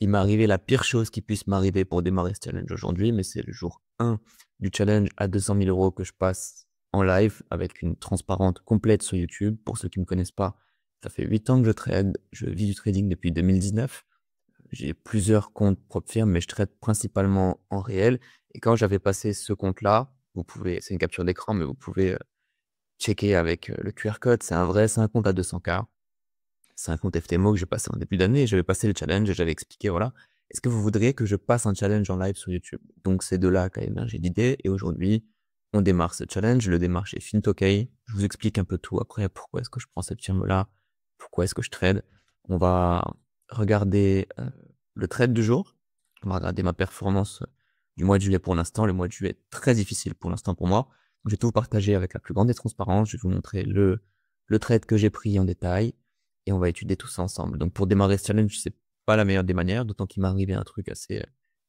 il m'est arrivé la pire chose qui puisse m'arriver pour démarrer ce challenge aujourd'hui, mais c'est le jour 1 du challenge à 200 000 euros que je passe en live avec une transparente complète sur YouTube. Pour ceux qui me connaissent pas, ça fait 8 ans que je trade. Je vis du trading depuis 2019. J'ai plusieurs comptes propres firmes, mais je trade principalement en réel. Et quand j'avais passé ce compte-là, vous pouvez, c'est une capture d'écran, mais vous pouvez checker avec le QR code. C'est un compte à 200K. C'est un compte FTMO que j'ai passé en début d'année. J'avais passé le challenge et j'avais expliqué, voilà, est-ce que vous voudriez que je passe un challenge en live sur YouTube? Donc, c'est de là qu'a émergé l'idée. Et aujourd'hui, on démarre ce challenge. Je le démarre chez Fintokay. Je vous explique un peu tout après. Pourquoi est-ce que je prends cette firme-là? Pourquoi est-ce que je trade? On va regarder le trade du jour. On va regarder ma performance du mois de juillet pour l'instant. Le mois de juillet est très difficile pour l'instant pour moi. Donc, je vais tout vous partager avec la plus grande des transparences. Je vais vous montrer le trade que j'ai pris en détail et on va étudier tout ça ensemble. Donc, pour démarrer ce challenge, c'est pas la meilleure des manières, d'autant qu'il m'est arrivé un truc assez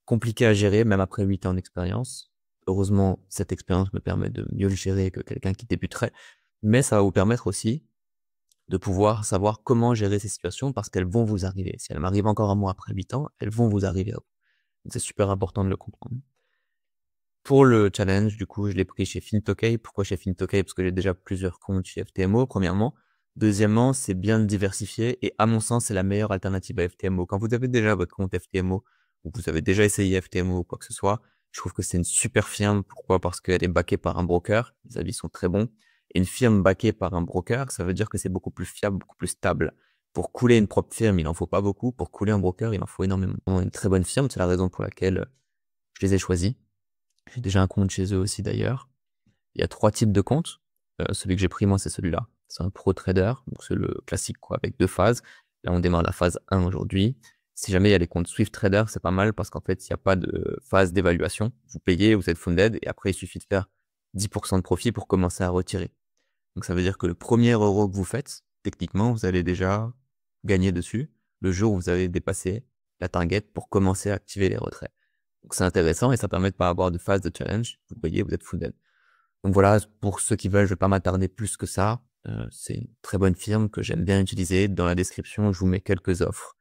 compliqué à gérer, même après 8 ans d'expérience. Heureusement, cette expérience me permet de mieux le gérer que quelqu'un qui débuterait, mais ça va vous permettre aussi de pouvoir savoir comment gérer ces situations parce qu'elles vont vous arriver. Si elles m'arrivent encore à moi après 8 ans, elles vont vous arriver à vous. Donc, c'est super important de le comprendre. Pour le challenge, du coup, je l'ai pris chez Fintokay. Pourquoi chez Fintokay? Parce que j'ai déjà plusieurs comptes chez FTMO, premièrement. Deuxièmement, c'est bien de diversifier et à mon sens, c'est la meilleure alternative à FTMO. Quand vous avez déjà votre compte FTMO ou vous avez déjà essayé FTMO ou quoi que ce soit, je trouve que c'est une super firme. Pourquoi? Parce qu'elle est backée par un broker. Les avis sont très bons. Et une firme backée par un broker, ça veut dire que c'est beaucoup plus fiable, beaucoup plus stable. Pour couler une propre firme, il en faut pas beaucoup. Pour couler un broker, il en faut énormément. Une très bonne firme, c'est la raison pour laquelle je les ai choisis. J'ai déjà un compte chez eux aussi d'ailleurs. Il y a 3 types de comptes. Celui que j'ai pris moi, c'est celui-là. C'est un pro trader, donc c'est le classique quoi, avec 2 phases. Là, on démarre la phase 1 aujourd'hui. Si jamais il y a les comptes Swift Trader, c'est pas mal parce qu'en fait, il n'y a pas de phase d'évaluation. Vous payez, vous êtes funded et après, il suffit de faire 10% de profit pour commencer à retirer. Donc ça veut dire que le premier euro que vous faites, techniquement, vous allez déjà gagner dessus le jour où vous avez dépassé la target pour commencer à activer les retraits. Donc c'est intéressant et ça permet de pas avoir de phase de challenge. Vous voyez, vous êtes funded. Donc voilà, pour ceux qui veulent, je vais pas m'attarder plus que ça. C'est une très bonne firme que j'aime bien utiliser. Dans la description, je vous mets quelques offres.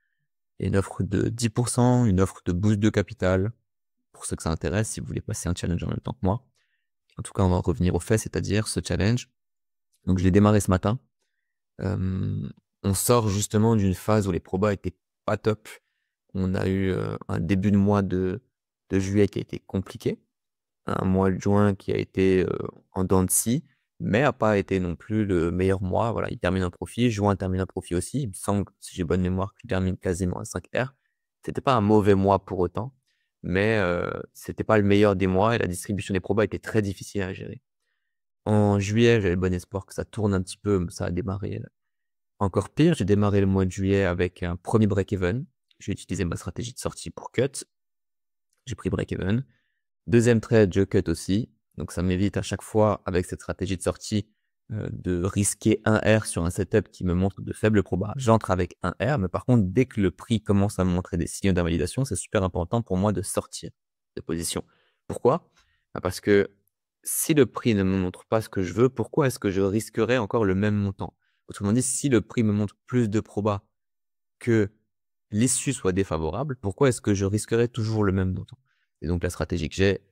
Et une offre de 10%, une offre de boost de capital, pour ceux que ça intéresse, si vous voulez passer un challenge en même temps que moi. En tout cas, on va revenir au fait, c'est-à-dire ce challenge. Donc je l'ai démarré ce matin. On sort justement d'une phase où les probas étaient pas top. On a eu un début de mois de juillet qui a été compliqué, un mois de juin qui a été en dents de scie, mais a pas été non plus le meilleur mois. Voilà, il termine en profit, juin termine en profit aussi. Il me semble, si j'ai bonne mémoire, qu'il termine quasiment à 5R. C'était pas un mauvais mois pour autant, mais c'était pas le meilleur des mois et la distribution des probas était très difficile à gérer. En juillet, j'avais bon espoir que ça tourne un petit peu, mais ça a démarré encore pire. J'ai démarré le mois de juillet avec un premier break-even. J'ai utilisé ma stratégie de sortie pour cut. J'ai pris break-even. Deuxième trade, je cut aussi. Donc ça m'évite à chaque fois, avec cette stratégie de sortie, de risquer un R sur un setup qui me montre de faibles probas. J'entre avec un R, mais par contre, dès que le prix commence à me montrer des signaux d'invalidation, c'est super important pour moi de sortir de position. Pourquoi? Parce que si le prix ne me montre pas ce que je veux, pourquoi est-ce que je risquerais encore le même montant? Autrement dit, si le prix me montre plus de probas que l'issue soit défavorable, pourquoi est-ce que je risquerais toujours le même montant? Et donc la stratégie que j'ai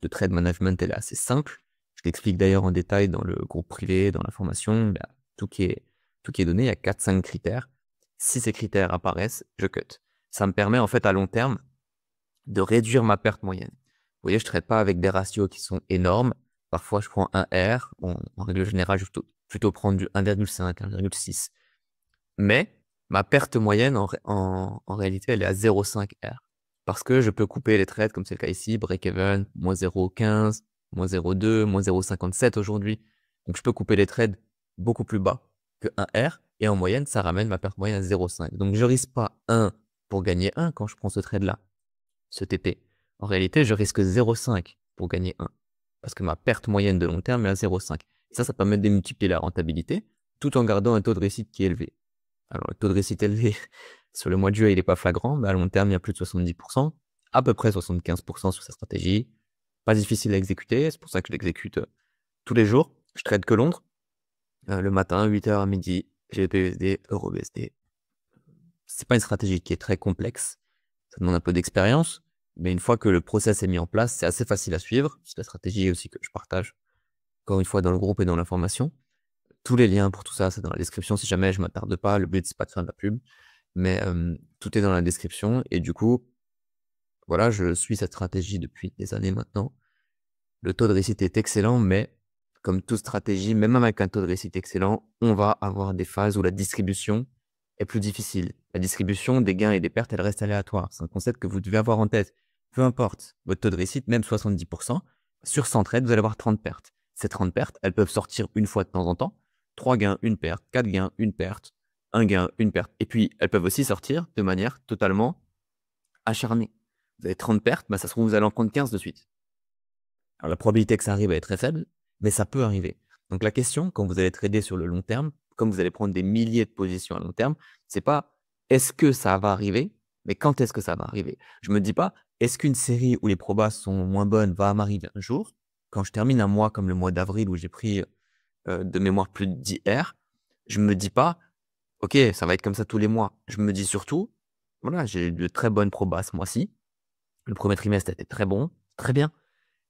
de trade management, elle est assez simple. Je l'explique d'ailleurs en détail dans le groupe privé, dans la formation. Il y a tout qui est donné, il y a 4-5 critères. Si ces critères apparaissent, je cut. Ça me permet en fait à long terme de réduire ma perte moyenne. Vous voyez, je ne trade pas avec des ratios qui sont énormes. Parfois, je prends un R. Bon, en règle générale, je vais plutôt prendre du 1,5, 1,6. Mais ma perte moyenne, en réalité, elle est à 0,5 R. Parce que je peux couper les trades, comme c'est le cas ici, break-even, moins 0,15, moins 0,2, moins 0,57 aujourd'hui. Donc, je peux couper les trades beaucoup plus bas que 1 R. Et en moyenne, ça ramène ma perte moyenne à 0,5. Donc, je risque pas 1 pour gagner 1 quand je prends ce trade-là, ce TP. En réalité, je risque 0,5 pour gagner 1. Parce que ma perte moyenne de long terme est à 0,5. Et ça permet de démultiplier la rentabilité tout en gardant un taux de réussite qui est élevé. Alors, le taux de réussite élevé sur le mois de juillet, il n'est pas flagrant, mais à long terme, il y a plus de 70%, à peu près 75% sur sa stratégie. Pas difficile à exécuter, c'est pour ça que je l'exécute tous les jours. Je trade que Londres, le matin, 8h à midi, GBP USD, Euro USD. C'est pas une stratégie qui est très complexe, Ça demande un peu d'expérience, mais une fois que le process est mis en place, c'est assez facile à suivre. C'est la stratégie aussi que je partage, encore une fois, dans le groupe et dans l'information. Tous les liens pour tout ça, c'est dans la description. Si jamais je m'attarde pas, le but, c'est pas de faire de la pub, mais tout est dans la description. Et du coup, voilà, je suis cette stratégie depuis des années maintenant. Le taux de réussite est excellent, mais comme toute stratégie, même avec un taux de réussite excellent, on va avoir des phases où la distribution est plus difficile. La distribution des gains et des pertes, elle reste aléatoire. C'est un concept que vous devez avoir en tête. Peu importe votre taux de réussite, même 70%, sur 100 trades, vous allez avoir 30 pertes. Ces 30 pertes, elles peuvent sortir une fois de temps en temps. 3 gains, une perte, 4 gains, une perte, un gain, une perte. Et puis, elles peuvent aussi sortir de manière totalement acharnée. Vous avez 30 pertes, bah, ça se trouve, vous allez en prendre 15 de suite. Alors, la probabilité que ça arrive est très faible, mais ça peut arriver. Donc, la question, quand vous allez trader sur le long terme, comme vous allez prendre des milliers de positions à long terme, c'est pas est-ce que ça va arriver, mais quand est-ce que ça va arriver. Je me dis pas est-ce qu'une série où les probas sont moins bonnes va m'arriver un jour. Quand je termine un mois comme le mois d'avril où j'ai pris de mémoire plus de 10 R, je me dis pas ok, ça va être comme ça tous les mois. Je me dis surtout, voilà, j'ai eu de très bonnes probas ce mois-ci. Le premier trimestre était très bon, très bien.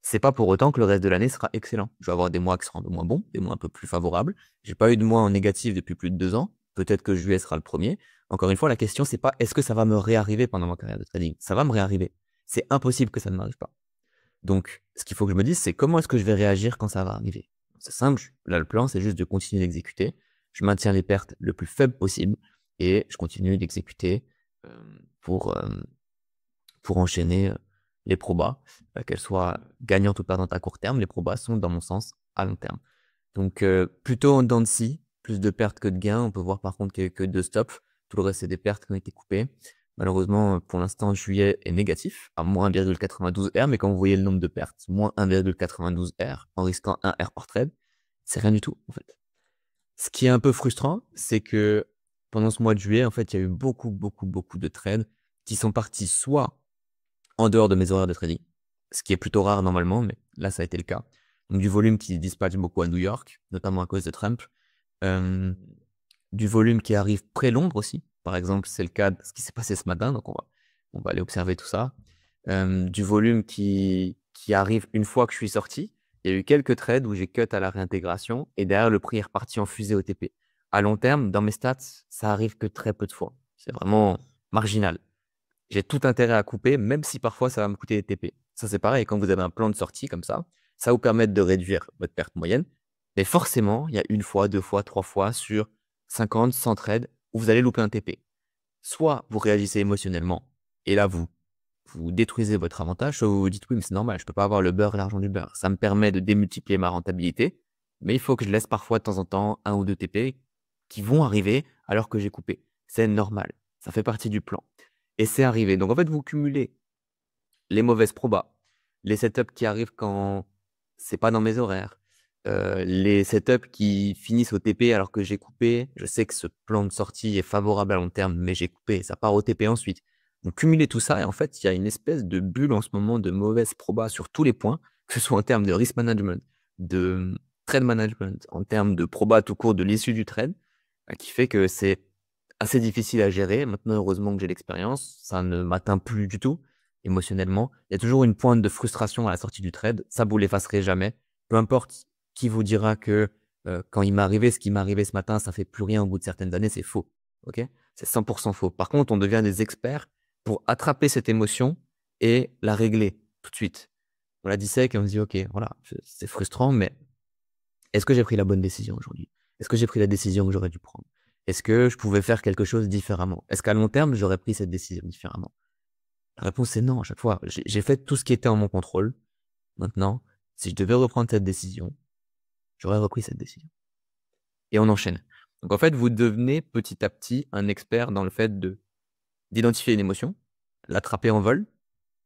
C'est pas pour autant que le reste de l'année sera excellent. Je vais avoir des mois qui seront un peu moins bons, des mois un peu plus favorables. J'ai pas eu de mois en négatif depuis plus de 2 ans. Peut-être que juillet sera le premier. Encore une fois, la question, c'est pas est-ce que ça va me réarriver pendant ma carrière de trading. Ça va me réarriver. C'est impossible que ça ne m'arrive pas. Donc, ce qu'il faut que je me dise, c'est comment est-ce que je vais réagir quand ça va arriver. C'est simple. Là, le plan, c'est juste de continuer d'exécuter. Je maintiens les pertes le plus faibles possible et je continue d'exécuter euh, pour, euh, pour enchaîner les probas, qu'elles soient gagnantes ou perdantes à court terme. Les probas sont, dans mon sens, à long terme. Donc, plutôt en dents de scie, plus de pertes que de gains. On peut voir par contre que de stops. Tout le reste, c'est des pertes qui ont été coupées. Malheureusement, pour l'instant, juillet est négatif, à moins 1,92 R, mais quand vous voyez le nombre de pertes, moins 1,92 R, en risquant 1 R par trade, c'est rien du tout, en fait. Ce qui est un peu frustrant, c'est que pendant ce mois de juillet, en fait, il y a eu beaucoup de trades qui sont partis soit en dehors de mes horaires de trading, ce qui est plutôt rare normalement, mais là, ça a été le cas. Donc, du volume qui dispatche beaucoup à New York, notamment à cause de Trump. Euh, du volume qui arrive pré-Londres aussi. Par exemple, c'est le cas de ce qui s'est passé ce matin, donc on va aller observer tout ça. Du volume qui arrive une fois que je suis sorti. Il y a eu quelques trades où j'ai cut à la réintégration et derrière, le prix est reparti en fusée OTP. À long terme, dans mes stats, ça arrive que très peu de fois. C'est vraiment marginal. J'ai tout intérêt à couper, même si parfois ça va me coûter des TP. Ça, c'est pareil. Quand vous avez un plan de sortie comme ça va vous permettre de réduire votre perte moyenne. Mais forcément, il y a une fois, deux fois, trois fois sur 50, 100 trades où vous allez louper un TP. Soit vous réagissez émotionnellement et là, vous détruisez votre avantage, soit vous vous dites oui, mais c'est normal, je peux pas avoir le beurre et l'argent du beurre. Ça me permet de démultiplier ma rentabilité, mais il faut que je laisse parfois de temps en temps un ou deux TP qui vont arriver alors que j'ai coupé. C'est normal. Ça fait partie du plan. Et c'est arrivé. Donc en fait, vous cumulez les mauvaises probas, les setups qui arrivent quand c'est pas dans mes horaires, les setups qui finissent au TP alors que j'ai coupé. Je sais que ce plan de sortie est favorable à long terme, mais j'ai coupé, ça part au TP ensuite. Donc cumuler tout ça, et en fait, il y a une espèce de bulle en ce moment de mauvaises probas sur tous les points, que ce soit en termes de risk management, de trade management, en termes de proba tout court de l'issue du trade, qui fait que c'est assez difficile à gérer. Maintenant, heureusement que j'ai l'expérience, ça ne m'atteint plus du tout émotionnellement. Il y a toujours une pointe de frustration à la sortie du trade. Ça, vous l'effacerez jamais. Peu importe qui vous dira que quand il m'est arrivé ce qui m'est arrivé ce matin, ça fait plus rien au bout de certaines années, c'est faux. Ok? C'est 100% faux. Par contre, on devient des experts pour attraper cette émotion et la régler tout de suite. On la dissèque et on se dit, ok, voilà, c'est frustrant, mais est-ce que j'ai pris la bonne décision aujourd'hui? Est-ce que j'ai pris la décision que j'aurais dû prendre? Est-ce que je pouvais faire quelque chose différemment? Est-ce qu'à long terme, j'aurais pris cette décision différemment? La réponse est non à chaque fois. J'ai fait tout ce qui était en mon contrôle. Maintenant, si je devais reprendre cette décision, j'aurais repris cette décision. Et on enchaîne. Donc en fait, vous devenez petit à petit un expert dans le fait d'identifier une émotion, l'attraper en vol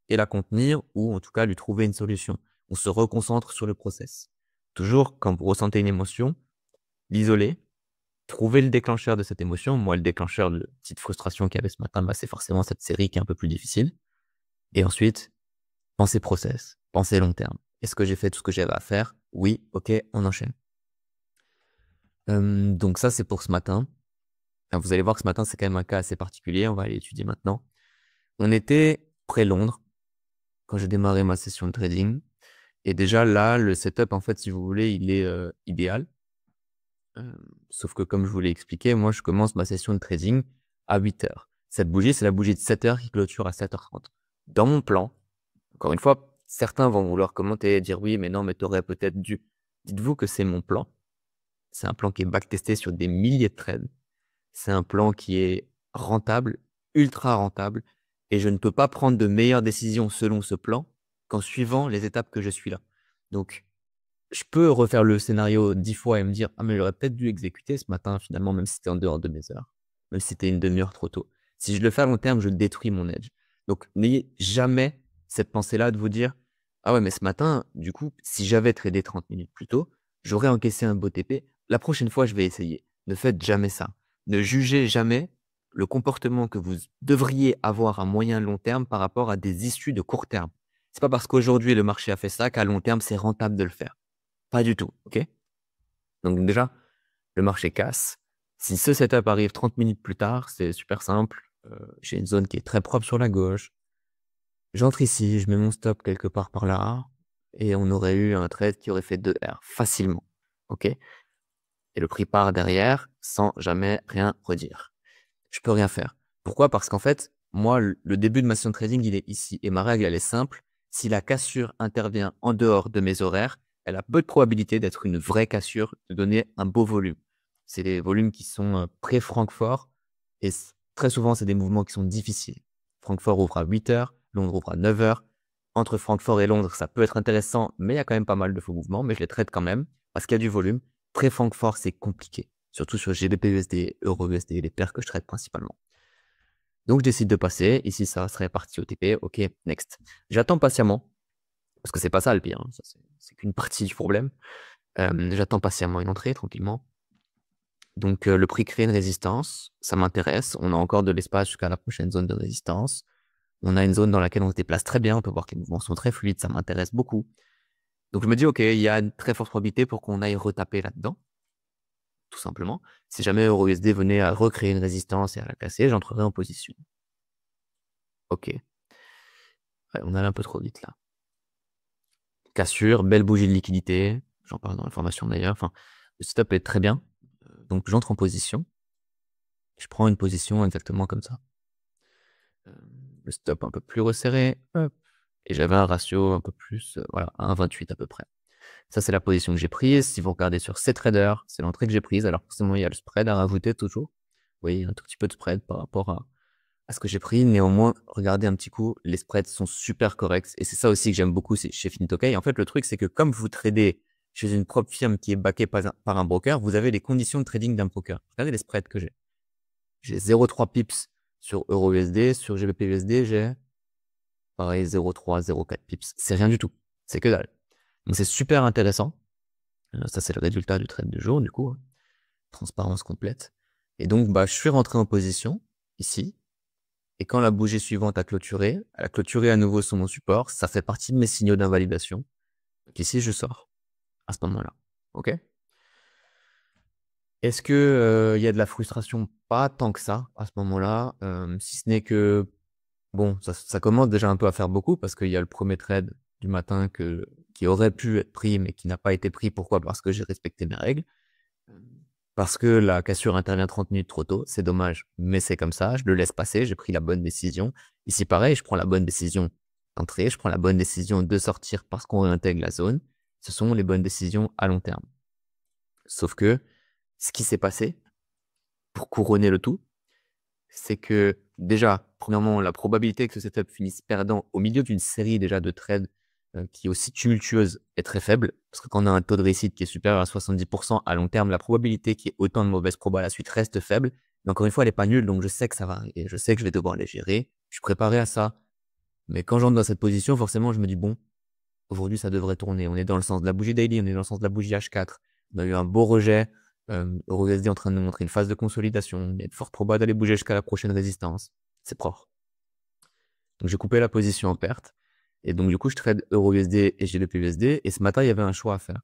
et la contenir ou en tout cas lui trouver une solution. On se reconcentre sur le process. Toujours, quand vous ressentez une émotion, l'isoler, trouver le déclencheur de cette émotion. Moi, le déclencheur de petite frustration qu'il y avait ce matin, bah, c'est forcément cette série qui est un peu plus difficile. Et ensuite, penser process, penser long terme. Est-ce que j'ai fait tout ce que j'avais à faire? Oui, ok, on enchaîne. Donc ça, c'est pour ce matin. Vous allez voir que ce matin, c'est quand même un cas assez particulier. On va aller étudier maintenant. On était près Londres quand j'ai démarré ma session de trading. Et déjà là, le setup, en fait, si vous voulez, il est idéal. Sauf que comme je vous l'ai expliqué, moi, je commence ma session de trading à 8 heures. Cette bougie, c'est la bougie de 7 heures qui clôture à 7h30. Dans mon plan, encore une fois, certains vont vouloir commenter et dire oui, mais non, mais t'aurais peut-être dû. Dites-vous que c'est mon plan. C'est un plan qui est backtesté sur des milliers de trades. C'est un plan qui est rentable, ultra rentable, et je ne peux pas prendre de meilleures décisions selon ce plan qu'en suivant les étapes que je suis là. Donc, je peux refaire le scénario 10 fois et me dire, ah, mais j'aurais peut-être dû exécuter ce matin, finalement, même si c'était en dehors de mes heures, même si c'était une demi-heure trop tôt. Si je le fais à long terme, je détruis mon edge. Donc, n'ayez jamais cette pensée-là de vous dire, ah ouais, mais ce matin, du coup, si j'avais tradé 30 minutes plus tôt, j'aurais encaissé un beau TP. La prochaine fois, je vais essayer. Ne faites jamais ça. Ne jugez jamais le comportement que vous devriez avoir à moyen long terme par rapport à des issues de court terme. C'est pas parce qu'aujourd'hui le marché a fait ça qu'à long terme c'est rentable de le faire. Pas du tout, ok? Donc déjà, le marché casse. Si ce setup arrive 30 minutes plus tard, c'est super simple. J'ai une zone qui est très propre sur la gauche. J'entre ici, je mets mon stop quelque part par là, et on aurait eu un trade qui aurait fait 2R facilement, ok? Et le prix part derrière sans jamais rien redire. Je peux rien faire. Pourquoi? Parce qu'en fait, moi, le début de ma session de trading, il est ici. Et ma règle, elle est simple. Si la cassure intervient en dehors de mes horaires, elle a peu de probabilité d'être une vraie cassure, de donner un beau volume. C'est des volumes qui sont pré-Francfort. Et très souvent, c'est des mouvements qui sont difficiles. Francfort ouvre à 8 heures, Londres ouvre à 9 heures. Entre Francfort et Londres, ça peut être intéressant, mais il y a quand même pas mal de faux mouvements, mais je les traite quand même parce qu'il y a du volume. Pré-Francfort, c'est compliqué. Surtout sur GBP-USD, Euro-USD, les paires que je traite principalement. Donc, je décide de passer. Ici, ça serait parti OTP. OK, next. J'attends patiemment, parce que c'est pas ça le pire. Hein. Ça, c'est qu'une partie du problème. J'attends patiemment une entrée, tranquillement. Donc, le prix crée une résistance. Ça m'intéresse. On a encore de l'espace jusqu'à la prochaine zone de résistance. On a une zone dans laquelle on se déplace très bien. On peut voir que les mouvements sont très fluides. Ça m'intéresse beaucoup. Donc, je me dis, OK, il y a une très forte probabilité pour qu'on aille retaper là-dedans. Tout simplement. Si jamais EURUSD venait à recréer une résistance et à la casser, j'entrerai en position. Ok. Ouais, on allait un peu trop vite là. Cassure, belle bougie de liquidité. J'en parle dans l'information d'ailleurs. Enfin, le setup est très bien. Donc j'entre en position. Je prends une position exactement comme ça. Le stop un peu plus resserré. Hop. Et j'avais un ratio un peu plus, voilà, 1,28 à peu près. Ça, c'est la position que j'ai prise. Si vous regardez sur CTrader, c'est l'entrée que j'ai prise. Alors forcément, il y a le spread à rajouter toujours. Vous voyez, un tout petit peu de spread par rapport à ce que j'ai pris. Néanmoins, regardez un petit coup, les spreads sont super corrects. Et c'est ça aussi que j'aime beaucoup chez FinTokay. En fait, le truc, c'est que comme vous tradez chez une propre firme qui est backée par un broker, vous avez les conditions de trading d'un broker. Regardez les spreads que j'ai. J'ai 0,3 pips sur EURUSD. Sur GBP-USD, j'ai pareil 0,3, 0,4 pips. C'est rien du tout. C'est que dalle. Donc, c'est super intéressant. Ça, c'est le résultat du trade du jour, du coup. Hein. Transparence complète. Et donc, bah, je suis rentré en position, ici. Et quand la bougie suivante a clôturé, elle a clôturé à nouveau sur mon support. Ça fait partie de mes signaux d'invalidation. Donc ici, je sors à ce moment-là. OK? Est-ce que il y a de la frustration? Pas tant que ça à ce moment-là. Si ce n'est que, bon, ça commence déjà un peu à faire beaucoup parce qu'il y a le premier trade du matin qui aurait pu être pris mais qui n'a pas été pris. Pourquoi? Parce que j'ai respecté mes règles. Parce que la cassure intervient 30 minutes trop tôt, c'est dommage, mais c'est comme ça, je le laisse passer, j'ai pris la bonne décision. Ici, pareil, je prends la bonne décision d'entrer, je prends la bonne décision de sortir parce qu'on réintègre la zone. Ce sont les bonnes décisions à long terme. Sauf que ce qui s'est passé, pour couronner le tout, c'est que déjà, premièrement, la probabilité que ce setup finisse perdant au milieu d'une série déjà de trades qui est aussi tumultueuse est très faible, parce que quand on a un taux de réussite qui est supérieur à 70% à long terme, la probabilité qu'il y ait autant de mauvaises probas à la suite reste faible. Mais encore une fois, elle n'est pas nulle, donc je sais que ça va arriver, je sais que je vais devoir les gérer, je suis préparé à ça. Mais quand j'entre dans cette position, forcément, je me dis, bon, aujourd'hui, ça devrait tourner. On est dans le sens de la bougie daily, on est dans le sens de la bougie H4. On a eu un beau rejet, EURUSD en train de nous montrer une phase de consolidation. Il y a de fortes probas d'aller bouger jusqu'à la prochaine résistance. C'est propre. Donc j'ai coupé la position en perte. Et donc du coup, je trade EURUSD et GBP-USD. Et ce matin, il y avait un choix à faire.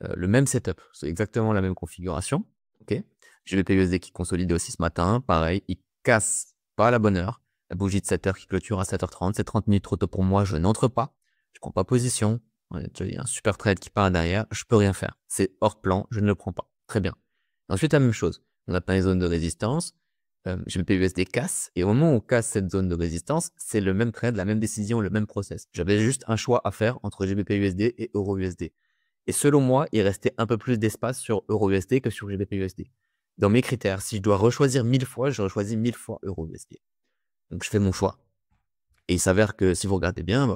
Le même setup, c'est exactement la même configuration. Ok. GBP-USD qui consolide aussi ce matin. Pareil, il casse pas à la bonne heure. La bougie de 7 heures qui clôture à 7h30, c'est 30 minutes trop tôt pour moi, je n'entre pas, je prends pas position. Il y a un super trade qui part derrière, je peux rien faire. C'est hors plan, je ne le prends pas. Très bien. Ensuite, la même chose. On atteint les zones de résistance. GBP/USD casse. Et au moment où on casse cette zone de résistance, c'est le même trade, la même décision, le même process. J'avais juste un choix à faire entre GBP/USD et EUR/USD. Et selon moi, il restait un peu plus d'espace sur EUR/USD que sur GBP/USD. Dans mes critères, si je dois rechoisir 1000 fois, j'aurais choisi 1000 fois EUR/USD. Donc, je fais mon choix. Et il s'avère que si vous regardez bien,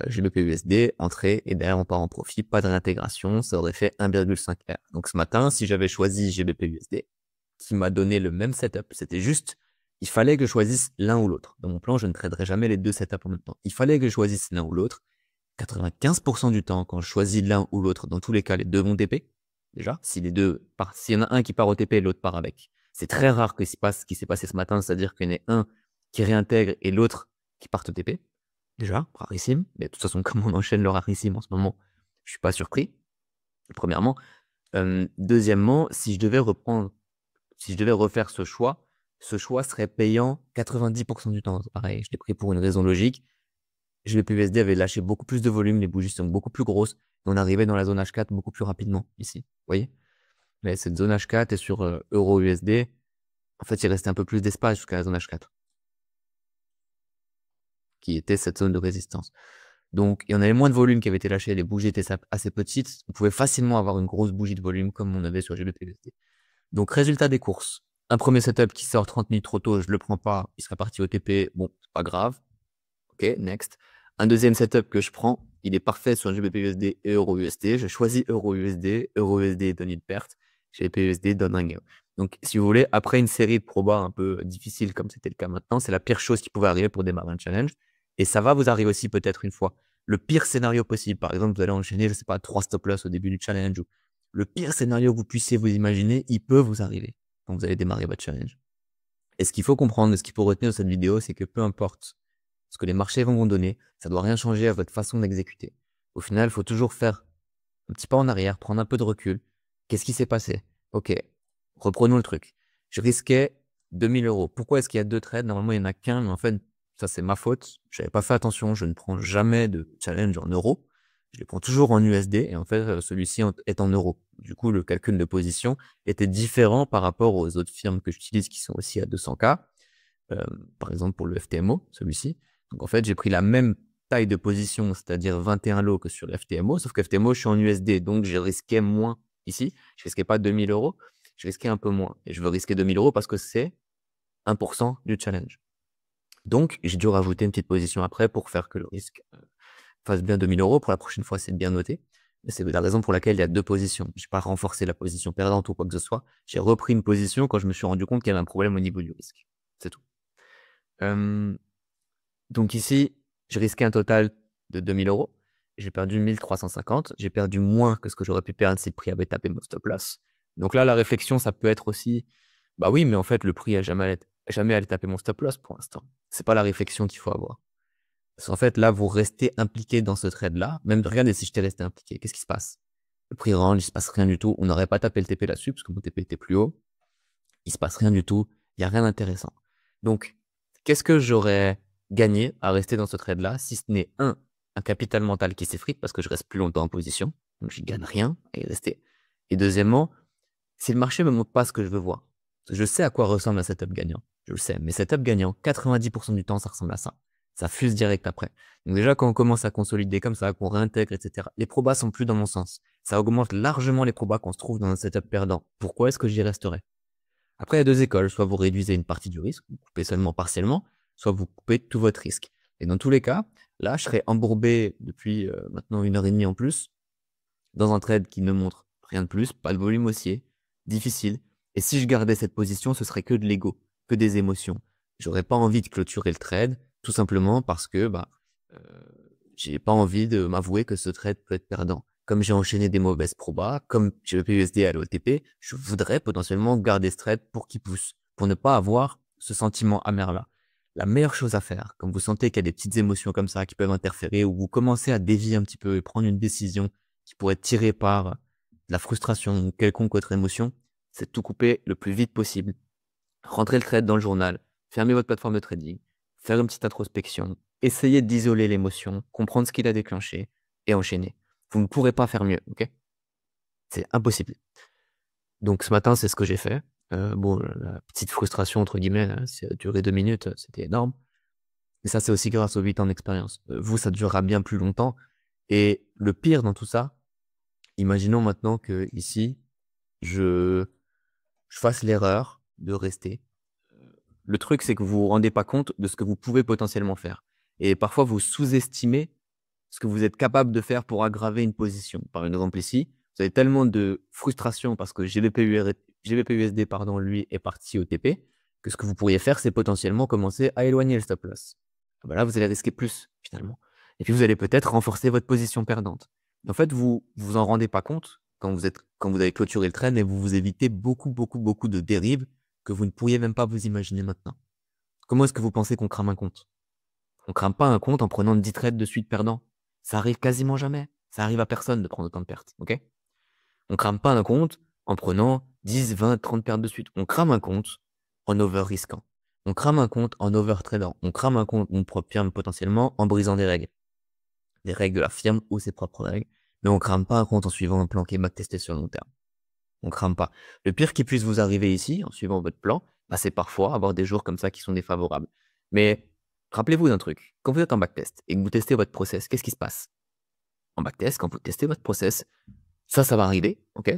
GBP/USD, entrée, et derrière on part en profit, pas de réintégration, ça aurait fait 1,5 R. Donc ce matin, si j'avais choisi GBP/USD, qui m'a donné le même setup, c'était juste, il fallait que je choisisse l'un ou l'autre. Dans mon plan, je ne traderai jamais les deux setups en même temps. Il fallait que je choisisse l'un ou l'autre. 95% du temps, quand je choisis l'un ou l'autre, dans tous les cas, les deux vont TP. Déjà, si les deux s'il y en a un qui part au TP et l'autre part avec. C'est très rare que ce qui s'est passé ce matin, c'est-à-dire qu'il y en ait un qui réintègre et l'autre qui parte au TP. Déjà, rarissime. Mais de toute façon, comme on enchaîne le rarissime en ce moment, je suis pas surpris. Premièrement. Deuxièmement, si je devais refaire ce choix serait payant 90% du temps. Pareil, je l'ai pris pour une raison logique. GBP/USD avait lâché beaucoup plus de volume, les bougies sont beaucoup plus grosses, et on arrivait dans la zone H4 beaucoup plus rapidement ici. Vous voyez? Mais cette zone H4 est sur EUR/USD. En fait, il restait un peu plus d'espace jusqu'à la zone H4, qui était cette zone de résistance. Donc, il y en avait moins de volume qui avait été lâché, les bougies étaient assez petites. On pouvait facilement avoir une grosse bougie de volume comme on avait sur GBP/USD. Donc, résultat des courses. Un premier setup qui sort 30 minutes trop tôt, je le prends pas, il serait parti au TP. Bon, c'est pas grave. Ok, next. Un deuxième setup que je prends, il est parfait sur GBP/USD et EUR/USD. Je choisis EUR/USD. EUR/USD donne une perte. GBP/USD donne un gain. Donc, si vous voulez, après une série de probas un peu difficiles comme c'était le cas maintenant, c'est la pire chose qui pouvait arriver pour démarrer un challenge. Et ça va vous arriver aussi peut-être une fois. Le pire scénario possible, par exemple, vous allez enchaîner, je sais pas, 3 stop-loss au début du challenge. Ou le pire scénario que vous puissiez vous imaginer, il peut vous arriver quand vous allez démarrer votre challenge. Et ce qu'il faut comprendre, ce qu'il faut retenir de cette vidéo, c'est que peu importe ce que les marchés vont vous donner, ça doit rien changer à votre façon d'exécuter. Au final, il faut toujours faire un petit pas en arrière, prendre un peu de recul. Qu'est-ce qui s'est passé? Ok, reprenons le truc. Je risquais 2000 euros. Pourquoi est-ce qu'il y a deux trades? Normalement, il n'y en a qu'un, mais en fait, ça c'est ma faute. J'avais pas fait attention. Je ne prends jamais de challenge en euros. Je les prends toujours en USD et en fait, celui-ci est en euros. Du coup, le calcul de position était différent par rapport aux autres firmes que j'utilise qui sont aussi à 200K. Par exemple, pour le FTMO, celui-ci. Donc, en fait, j'ai pris la même taille de position, c'est-à-dire 21 lots que sur le FTMO, sauf que FTMO, je suis en USD, donc je risquais moins ici. Je risquais pas 2000 euros, je risquais un peu moins. Et je veux risquer 2000 euros parce que c'est 1% du challenge. Donc, j'ai dû rajouter une petite position après pour faire que le risque fasse bien 2000 euros. Pour la prochaine fois, c'est bien noté. Mais c'est la raison pour laquelle il y a deux positions. Je n'ai pas renforcé la position perdante ou quoi que ce soit. J'ai repris une position quand je me suis rendu compte qu'il y avait un problème au niveau du risque. C'est tout. Donc ici, j'ai risqué un total de 2000 euros. J'ai perdu 1350. J'ai perdu moins que ce que j'aurais pu perdre si le prix avait tapé mon stop loss. Donc là, la réflexion, ça peut être aussi, bah oui, mais en fait, le prix a jamais allé taper mon stop loss pour l'instant. C'est pas la réflexion qu'il faut avoir. Parce qu'en fait, là, vous restez impliqué dans ce trade-là. Même, regardez si j'étais resté impliqué. Qu'est-ce qui se passe? Le prix range, il se passe rien du tout. On n'aurait pas tapé le TP là-dessus parce que mon TP était plus haut. Il se passe rien du tout. Il y a rien d'intéressant. Donc, qu'est-ce que j'aurais gagné à rester dans ce trade-là, si ce n'est un capital mental qui s'effrite parce que je reste plus longtemps en position, donc j'y gagne rien à y rester. Et deuxièmement, si le marché me montre pas ce que je veux voir, je sais à quoi ressemble un setup gagnant, je le sais, mais setup gagnant, 90% du temps, ça ressemble à ça. Ça fuse direct après. Donc déjà, quand on commence à consolider comme ça, qu'on réintègre, etc., les probas sont plus dans mon sens. Ça augmente largement les probas qu'on se trouve dans un setup perdant. Pourquoi est-ce que j'y resterai? Après, il y a deux écoles. Soit vous réduisez une partie du risque, vous coupez seulement partiellement, soit vous coupez tout votre risque. Et dans tous les cas, là, je serais embourbé depuis maintenant 1 heure et demie en plus, dans un trade qui ne montre rien de plus, pas de volume haussier, difficile. Et si je gardais cette position, ce serait que de l'ego, que des émotions. J'aurais pas envie de clôturer le trade, tout simplement parce que euh, j'ai pas envie de m'avouer que ce trade peut être perdant. Comme j'ai enchaîné des mauvaises probas, comme j'ai USD à l'OTP, je voudrais potentiellement garder ce trade pour qu'il pousse, pour ne pas avoir ce sentiment amer-là. La meilleure chose à faire, quand vous sentez qu'il y a des petites émotions comme ça qui peuvent interférer, ou vous commencez à dévier un petit peu et prendre une décision qui pourrait être tirée par la frustration ou quelconque autre émotion, c'est de tout couper le plus vite possible. Rentrez le trade dans le journal, fermez votre plateforme de trading, faire une petite introspection, essayer d'isoler l'émotion, comprendre ce qui l'a déclenché et enchaîner. Vous ne pourrez pas faire mieux, ok? C'est impossible. Donc ce matin, c'est ce que j'ai fait. Bon, la petite frustration, entre guillemets, là, ça a duré 2 minutes, c'était énorme. Et ça, c'est aussi grâce aux 8 ans d'expérience. Vous, ça durera bien plus longtemps. Et le pire dans tout ça, imaginons maintenant que ici, je fasse l'erreur de rester. Le truc, c'est que vous vous rendez pas compte de ce que vous pouvez potentiellement faire. Et parfois, vous sous-estimez ce que vous êtes capable de faire pour aggraver une position. Par exemple, ici, vous avez tellement de frustration parce que GBP-USD, pardon, lui, est parti au TP, que ce que vous pourriez faire, c'est potentiellement commencer à éloigner le stop loss. Ah bah là, vous allez risquer plus, finalement. Et puis, vous allez peut-être renforcer votre position perdante. En fait, vous vous en rendez pas compte quand vous avez clôturé le trend et vous vous évitez beaucoup, beaucoup, beaucoup de dérives que vous ne pourriez même pas vous imaginer maintenant. Comment est-ce que vous pensez qu'on crame un compte? On crame pas un compte en prenant 10 trades de suite perdants. Ça arrive quasiment jamais. Ça arrive à personne de prendre autant de pertes, ok? On crame pas un compte en prenant 10, 20, 30 pertes de suite. On crame un compte en over-risquant. On crame un compte en over-tradant. On crame un compte, une propre firme potentiellement, en brisant des règles. Des règles de la firme ou ses propres règles. Mais on crame pas un compte en suivant un plan qui est backtesté sur le long terme. On crame pas. Le pire qui puisse vous arriver ici, en suivant votre plan, bah, c'est parfois avoir des jours comme ça qui sont défavorables. Mais rappelez-vous d'un truc. Quand vous êtes en backtest et que vous testez votre process, qu'est-ce qui se passe? En backtest, quand vous testez votre process, ça va arriver, ok?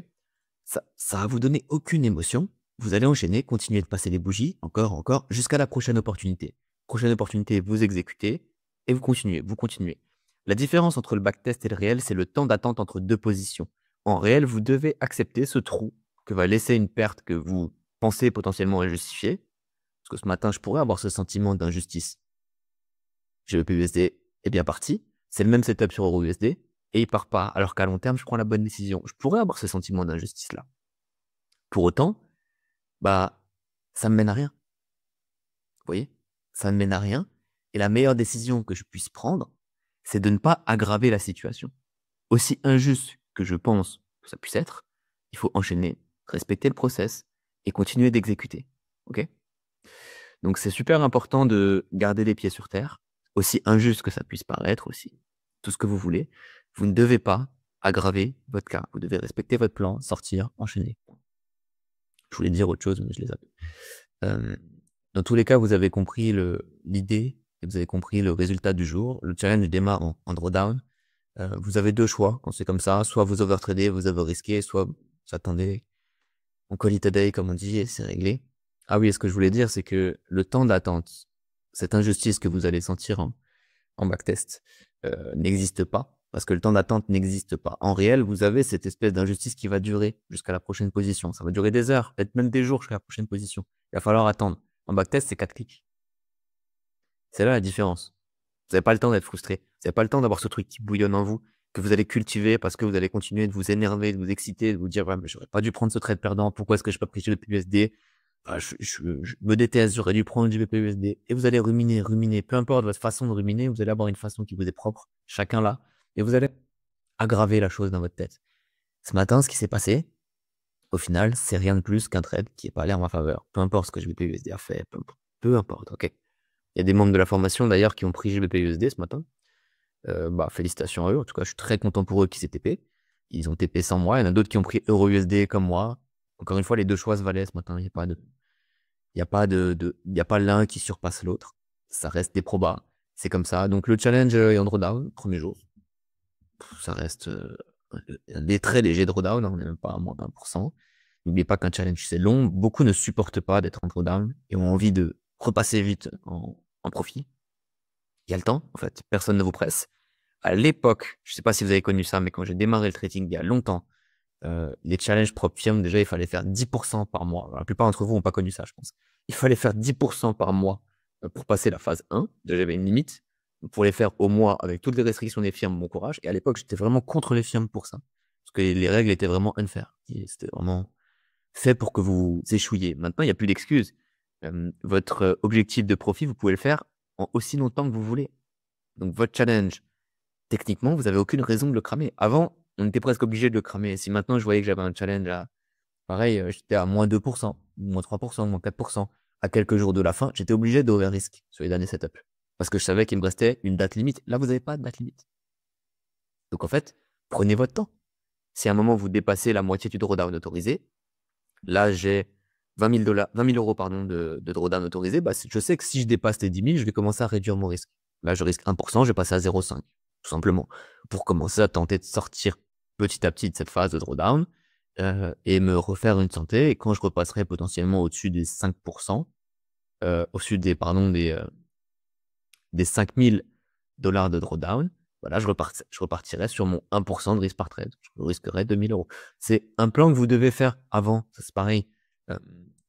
Ça va vous donner aucune émotion. Vous allez enchaîner, continuer de passer les bougies, encore, jusqu'à la prochaine opportunité. Prochaine opportunité, vous exécutez et vous continuez. La différence entre le backtest et le réel, c'est le temps d'attente entre deux positions. En réel, vous devez accepter ce trou que va laisser une perte que vous pensez potentiellement injustifiée. Parce que ce matin, je pourrais avoir ce sentiment d'injustice. GBP-USD est bien parti. C'est le même setup sur EURUSD et il part pas. Alors qu'à long terme, je prends la bonne décision. Je pourrais avoir ce sentiment d'injustice-là. Pour autant, bah, ça me mène à rien. Vous voyez? Ça ne mène à rien. Et la meilleure décision que je puisse prendre, c'est de ne pas aggraver la situation. Aussi injuste que je pense que ça puisse être, il faut enchaîner, respecter le process et continuer d'exécuter. Ok? Donc c'est super important de garder les pieds sur terre, aussi injuste que ça puisse paraître aussi, tout ce que vous voulez. Vous ne devez pas aggraver votre cas. Vous devez respecter votre plan, sortir, enchaîner. Je voulais dire autre chose, mais je les zappe. Dans tous les cas, vous avez compris l'idée et vous avez compris le résultat du jour. Le challenge démarre en drawdown. Vous avez deux choix quand c'est comme ça. Soit vous overtradez, vous over-risquez, soit vous attendez. On call it a day, comme on dit, et c'est réglé. Ah oui, et ce que je voulais dire, c'est que le temps d'attente, cette injustice que vous allez sentir en backtest, n'existe pas. Parce que le temps d'attente n'existe pas. En réel, vous avez cette espèce d'injustice qui va durer jusqu'à la prochaine position. Ça va durer des heures, peut-être même des jours jusqu'à la prochaine position. Il va falloir attendre. En backtest, c'est 4 clics. C'est là la différence. Vous n'avez pas le temps d'être frustré. Vous n'avez pas le temps d'avoir ce truc qui bouillonne en vous, que vous allez cultiver parce que vous allez continuer de vous énerver, de vous exciter, de vous dire, ouais, mais j'aurais pas dû prendre ce trade perdant. Pourquoi est-ce que je n'ai pas pris GBP-USD? Je me déteste, j'aurais dû prendre GBP-USD. Et vous allez ruminer. Peu importe votre façon de ruminer, vous allez avoir une façon qui vous est propre, chacun là. Et vous allez aggraver la chose dans votre tête. Ce matin, ce qui s'est passé, au final, c'est rien de plus qu'un trade qui n'est pas allé en ma faveur. Peu importe ce que GBP-USD a fait, peu importe, ok. Il y a des membres de la formation d'ailleurs qui ont pris GBP-USD ce matin. Félicitations à eux. En tout cas, je suis très content pour eux qui s'est TP. Ils ont TP sans moi. Il y en a d'autres qui ont pris EURUSD comme moi. Encore une fois, les deux choix se valaient ce matin. Il n'y a pas l'un qui surpasse l'autre. Ça reste des probas. C'est comme ça. Donc, le challenge est en drawdown, premier jour. Ça reste des très légers drawdown. On n'est même pas à moins d'1%. N'oubliez pas qu'un challenge, c'est long. Beaucoup ne supportent pas d'être en drawdown et ont envie de repasser vite en profit. Il y a le temps, en fait. Personne ne vous presse. À l'époque, je ne sais pas si vous avez connu ça, mais quand j'ai démarré le trading il y a longtemps, les challenges propres firmes, déjà, il fallait faire 10% par mois. Alors, la plupart d'entre vous n'ont pas connu ça, je pense. Il fallait faire 10% par mois pour passer la phase 1. Déjà, j'avais une limite. Pour les faire au mois avec toutes les restrictions des firmes, bon courage. Et à l'époque, j'étais vraiment contre les firmes pour ça. Parce que les règles étaient vraiment unfair. C'était vraiment fait pour que vous échouiez. Maintenant, il n'y a plus d'excuses. Votre objectif de profit, vous pouvez le faire en aussi longtemps que vous voulez. Donc, votre challenge, techniquement, vous n'avez aucune raison de le cramer. Avant, on était presque obligé de le cramer. Si maintenant, je voyais que j'avais un challenge à, pareil, j'étais à moins 2%, moins 3%, moins 4%, à quelques jours de la fin, j'étais obligé d'over-risk sur les derniers setups. Parce que je savais qu'il me restait une date limite. Là, vous n'avez pas de date limite. Donc en fait, prenez votre temps. Si à un moment vous dépassez la moitié du drawdown autorisé, là j'ai 20 000 euros pardon, de drawdown autorisé, bah, je sais que si je dépasse les 10 000, je vais commencer à réduire mon risque. Là, je risque 1%, je vais passer à 0,5, tout simplement, pour commencer à tenter de sortir petit à petit de cette phase de drawdown et me refaire une santé. Et quand je repasserai potentiellement au-dessus des 5%, au-dessus des 5 000 $ de drawdown, voilà, je repartirai sur mon 1% de risque par trade. Je risquerai 2 000 euros. C'est un plan que vous devez faire avant. Ça, c'est pareil.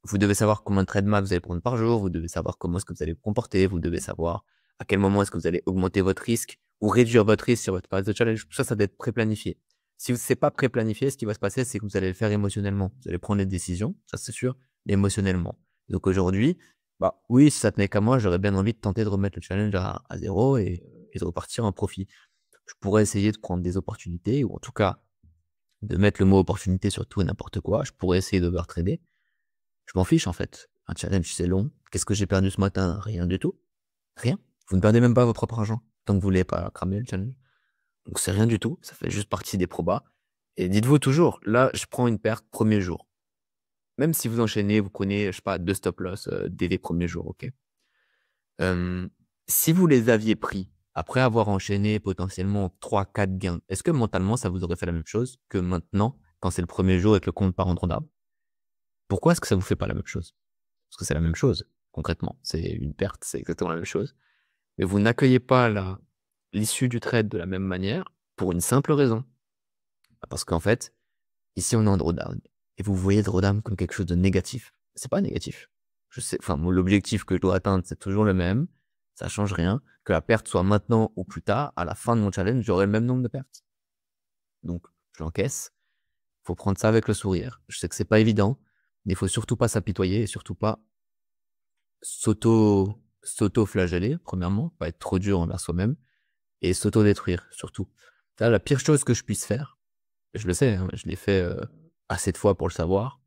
Vous devez savoir combien de trades max vous allez prendre par jour. Vous devez savoir comment est-ce que vous allez vous comporter. Vous devez savoir à quel moment est-ce que vous allez augmenter votre risque ou réduire votre risque sur votre phase de challenge. Tout ça, ça doit être pré-planifié. Si ce n'est pas pré-planifié, ce qui va se passer, c'est que vous allez le faire émotionnellement. Vous allez prendre les décisions, ça c'est sûr, mais émotionnellement. Donc aujourd'hui, bah oui, si ça tenait qu'à moi, j'aurais bien envie de tenter de remettre le challenge à zéro et de repartir en profit. Je pourrais essayer de prendre des opportunités, ou en tout cas, de mettre le mot opportunité sur tout et n'importe quoi. Je pourrais essayer d'overtrader. Je m'en fiche, en fait. Un challenge, c'est long. Qu'est-ce que j'ai perdu ce matin? Rien du tout. Rien. Vous ne perdez même pas votre propre argent, tant que vous ne l'avez pas cramé, le challenge. Donc c'est rien du tout. Ça fait juste partie des probas. Et dites-vous toujours, là, je prends une perte premier jour. Même si vous enchaînez, vous prenez, je sais pas, 2 stop loss dès les premiers jours, ok. Si vous les aviez pris après avoir enchaîné potentiellement 3-4 gains, est-ce que mentalement, ça vous aurait fait la même chose que maintenant, quand c'est le premier jour et que le compte part en drawdown? Pourquoi est-ce que ça vous fait pas la même chose? Parce que c'est la même chose, concrètement. C'est une perte, c'est exactement la même chose. Mais vous n'accueillez pas l'issue du trade de la même manière pour une simple raison. Parce qu'en fait, ici, on est en drawdown. Et vous voyez le drawdown comme quelque chose de négatif. C'est pas négatif. Je sais, enfin, l'objectif que je dois atteindre, c'est toujours le même. Ça change rien. Que la perte soit maintenant ou plus tard, à la fin de mon challenge, j'aurai le même nombre de pertes. Donc, je l'encaisse. Faut prendre ça avec le sourire. Je sais que c'est pas évident, mais il faut surtout pas s'apitoyer et surtout pas s'auto-flageller, premièrement, pas être trop dur envers soi-même, et s'auto-détruire, surtout. C'est la pire chose que je puisse faire. Je le sais, hein, je l'ai fait assez de fois pour le savoir.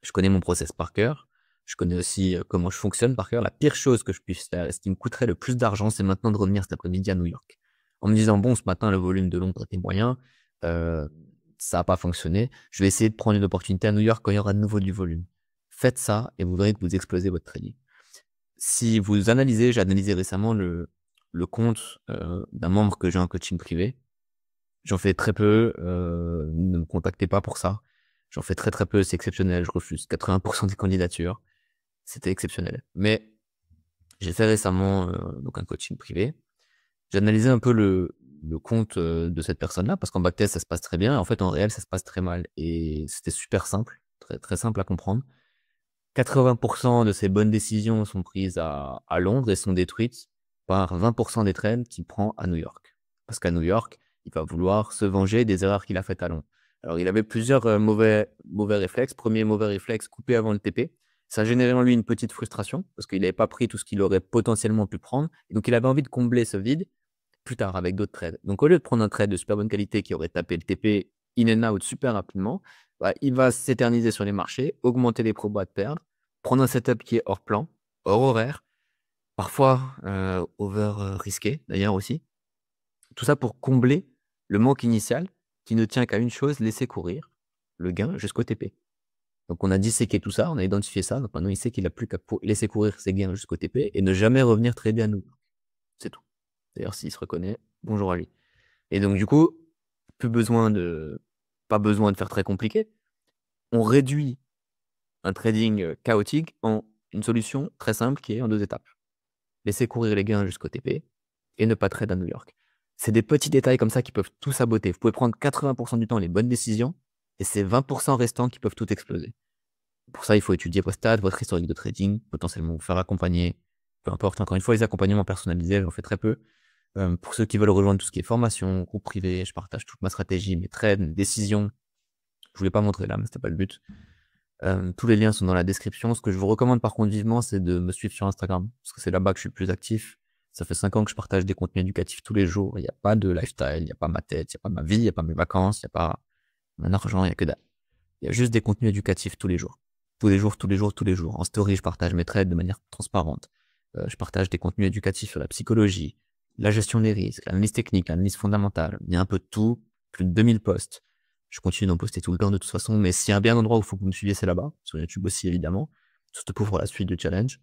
Je connais mon process par cœur. Je connais aussi comment je fonctionne par cœur. La pire chose que je puisse faire, et ce qui me coûterait le plus d'argent, c'est maintenant de revenir cet après-midi à New York. En me disant, bon, ce matin, le volume de Londres était moyen, ça n'a pas fonctionné. Je vais essayer de prendre une opportunité à New York quand il y aura de nouveau du volume. Faites ça et vous verrez que vous explosez votre trading. Si vous analysez, j'ai analysé récemment le compte d'un membre que j'ai en coaching privé. J'en fais très peu, ne me contactez pas pour ça. J'en fais très peu, c'est exceptionnel, je refuse 80% des candidatures. C'était exceptionnel. Mais j'ai fait récemment donc un coaching privé. J'ai analysé un peu le compte de cette personne-là, parce qu'en backtest, ça se passe très bien. En fait, en réel, ça se passe très mal. Et c'était super simple, très simple à comprendre. 80% de ses bonnes décisions sont prises à Londres et sont détruites par 20% des trades qu'il prend à New York. Parce qu'à New York, il va vouloir se venger des erreurs qu'il a faites à Londres. Alors, il avait plusieurs mauvais réflexes. Premier mauvais réflexe, couper avant le TP. Ça a généré en lui une petite frustration parce qu'il n'avait pas pris tout ce qu'il aurait potentiellement pu prendre. Et donc, il avait envie de combler ce vide plus tard avec d'autres trades. Donc, au lieu de prendre un trade de super bonne qualité qui aurait tapé le TP in and out super rapidement, bah, il va s'éterniser sur les marchés, augmenter les probas de perdre, prendre un setup qui est hors plan, hors horaire, parfois over risqué d'ailleurs aussi. Tout ça pour combler le manque initial qui ne tient qu'à une chose, laisser courir le gain jusqu'au TP. Donc on a disséqué tout ça, on a identifié ça, donc maintenant il sait qu'il n'a plus qu'à laisser courir ses gains jusqu'au TP et ne jamais revenir trader à nous. C'est tout. D'ailleurs, s'il se reconnaît, bonjour à lui. Et donc du coup, pas besoin de faire très compliqué. On réduit un trading chaotique en une solution très simple qui est en 2 étapes. Laisser courir les gains jusqu'au TP et ne pas trade à New York. C'est des petits détails comme ça qui peuvent tout saboter. Vous pouvez prendre 80% du temps les bonnes décisions et c'est 20% restants qui peuvent tout exploser. Pour ça, il faut étudier vos stats, votre historique de trading, potentiellement vous faire accompagner, peu importe. Encore une fois, les accompagnements personnalisés, j'en fais très peu. Pour ceux qui veulent rejoindre tout ce qui est formation, groupe privé, je partage toute ma stratégie, mes trades, mes décisions. Je voulais pas montrer là, mais c'était pas le but. Tous les liens sont dans la description. Ce que je vous recommande par contre vivement, c'est de me suivre sur Instagram, parce que c'est là-bas que je suis le plus actif. Ça fait 5 ans que je partage des contenus éducatifs tous les jours. Il n'y a pas de lifestyle, il n'y a pas ma tête, il n'y a pas ma vie, il n'y a pas mes vacances, il n'y a pas mon argent, il n'y a que dalle. Il y a juste des contenus éducatifs tous les jours. tous les jours, tous les jours, tous les jours. En story, je partage mes trades de manière transparente. Je partage des contenus éducatifs sur la psychologie, la gestion des risques, l'analyse technique, l'analyse fondamentale. Il y a un peu de tout, plus de 2000 posts. Je continue d'en poster tout le temps de toute façon, mais s'il y a bien un endroit où il faut que vous me suiviez, c'est là-bas. Sur YouTube aussi, évidemment. Surtout pour la suite du challenge.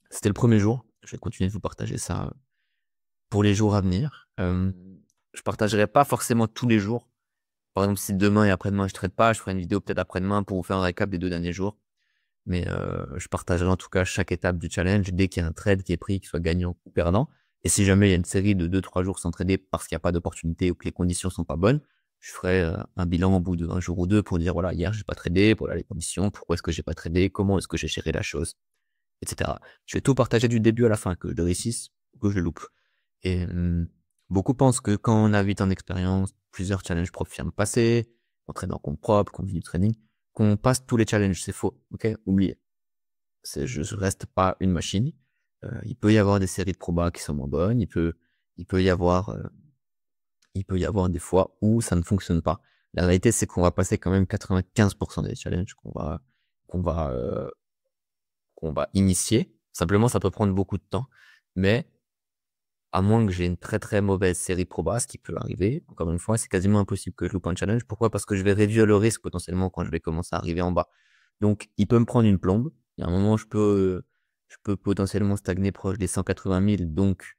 C'était le premier jour. Je vais continuer de vous partager ça pour les jours à venir. Je partagerai pas forcément tous les jours. Par exemple, si demain et après-demain je trade pas, je ferai une vidéo peut-être après-demain pour vous faire un récap des 2 derniers jours. Mais je partagerai en tout cas chaque étape du challenge dès qu'il y a un trade qui est pris, qu'il soit gagnant ou perdant. Et si jamais il y a une série de 2-3 jours sans trader parce qu'il n'y a pas d'opportunité ou que les conditions sont pas bonnes, je ferai un bilan au bout d'un jour ou deux pour dire voilà, hier j'ai pas tradé, voilà les conditions, pourquoi est-ce que j'ai pas tradé, comment est-ce que j'ai géré la chose, etc. Je vais tout partager du début à la fin, que je réussisse ou que je le loupe. Et beaucoup pensent que quand on a 8 ans d'expérience, plusieurs challenges prof vient me passer, en trade en compte propre, continue trading, qu'on passe tous les challenges, c'est faux, ok? Oubliez. Je reste pas une machine. Il peut y avoir des séries de probas qui sont moins bonnes, il peut y avoir des fois où ça ne fonctionne pas. La réalité, c'est qu'on va passer quand même 95% des challenges qu'on va initier. Simplement, ça peut prendre beaucoup de temps, mais à moins que j'ai une très très mauvaise série proba, ce qui peut arriver, encore une fois, c'est quasiment impossible que je loupe un challenge. Pourquoi? Parce que je vais réduire le risque potentiellement quand je vais commencer à arriver en bas. Donc, il peut me prendre une plombe. Il y a un moment, je peux potentiellement stagner proche des 180 000, donc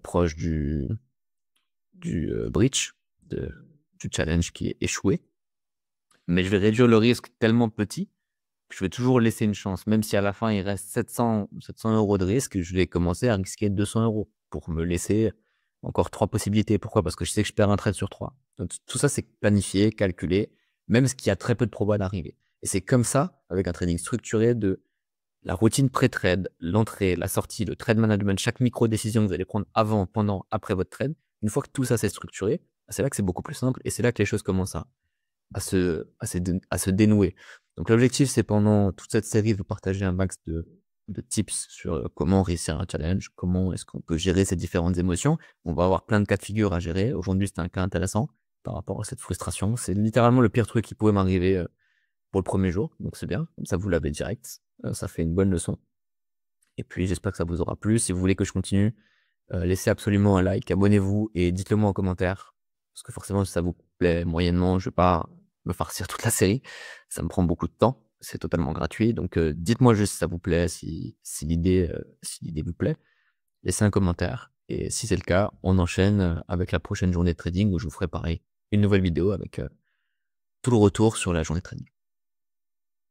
proche du breach, du challenge qui est échoué. Mais je vais réduire le risque tellement petit que je vais toujours laisser une chance. Même si à la fin, il reste 700 € de risque, je vais commencer à risquer 200 € pour me laisser encore 3 possibilités. Pourquoi? Parce que je sais que je perds un trade sur 3. Donc, tout ça, c'est planifié, calculé, même ce qui a très peu de probas d'arriver. Et c'est comme ça, avec un trading structuré, de la routine pré-trade, l'entrée, la sortie, le trade management, chaque micro-décision que vous allez prendre avant, pendant, après votre trade. Une fois que tout ça c'est structuré, c'est là que c'est beaucoup plus simple et c'est là que les choses commencent à se dénouer. Donc l'objectif, c'est pendant toute cette série de vous partager un max de tips sur comment réussir un challenge, comment est-ce qu'on peut gérer ces différentes émotions. On va avoir plein de cas de figure à gérer. Aujourd'hui, c'était un cas intéressant par rapport à cette frustration. C'est littéralement le pire truc qui pouvait m'arriver pour le premier jour. Donc c'est bien, comme ça vous l'avez direct. Ça fait une bonne leçon. Et puis j'espère que ça vous aura plu. Si vous voulez que je continue, laissez absolument un like, abonnez-vous et dites-le moi en commentaire. Parce que forcément, si ça vous plaît moyennement, je vais pas me farcir toute la série. Ça me prend beaucoup de temps. C'est totalement gratuit. Donc dites-moi juste si ça vous plaît, si l'idée vous plaît. Laissez un commentaire. Et si c'est le cas, on enchaîne avec la prochaine journée de trading où je vous ferai pareil. Une nouvelle vidéo avec tout le retour sur la journée de trading.